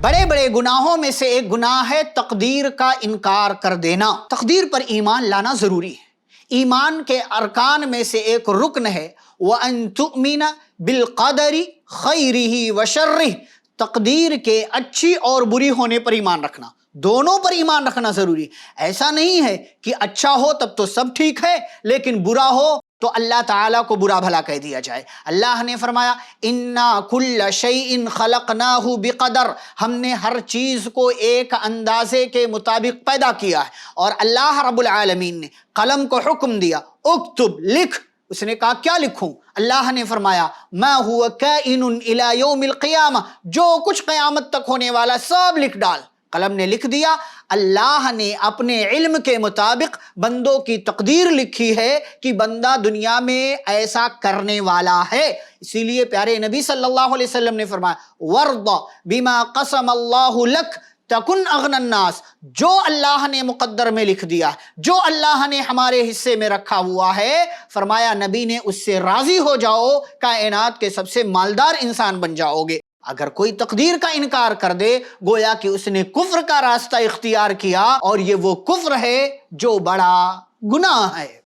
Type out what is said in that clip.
بڑے بڑے گناہوں میں سے ایک گناہ ہے تقدیر کا انکار کر دینا۔ تقدیر پر ایمان لانا ضروری ہے۔ ایمان کے ارکان میں سے ایک رکن ہے وَأَن تُؤْمِنَ بِالْقَدَرِ خَيْرِهِ وَشَرِّهِ، تقدیر کے اچھی اور بری ہونے پر ایمان رکھنا، دونوں پر ایمان رکھنا ضروری۔ ایسا نہیں ہے کہ اچھا ہو تب تو سب ٹھیک ہے، لیکن برا ہو تو اللہ تعالیٰ کو برا بھلا کہہ دیا جائے۔ اللہ نے فرمایا اِنَّا كُلَّ شَيْءٍ خَلَقْنَاهُ بِقَدَرٍ، ہم نے ہر چیز کو ایک اندازے کے مطابق پیدا کیا ہے۔ اور اللہ رب العالمین نے قلم کو حکم دیا اکتب، لکھ۔ اس نے کہا کیا لکھوں؟ اللہ نے فرمایا ما هو کائن الی یوم القیامہ، جو کچھ قیامت تک ہونے والا سب لکھ ڈال۔ قلم نے لکھ دیا۔ اللہ نے اپنے علم کے مطابق بندوں کی تقدیر لکھی ہے کہ بندہ دنیا میں ایسا کرنے والا ہے۔ اسی لیے پیارے نبی صلی اللہ علیہ وسلم نے فرمایا وَارْضَ بِمَا قَسَمَ اللَّهُ لَكَ تَكُنْ أَغْنَى النَّاسِ، جو اللہ نے مقدر میں لکھ دیا، جو اللہ نے ہمارے حصے میں رکھا ہوا ہے، فرمایا نبی نے اس سے راضی ہو جاؤ، کائنات کے سب سے مالدار انسان بن جاؤ گے۔ اگر کوئی تقدیر کا انکار کر دے گویا کہ اس نے کفر کا راستہ اختیار کیا، اور یہ وہ کفر ہے جو بڑا گناہ ہے۔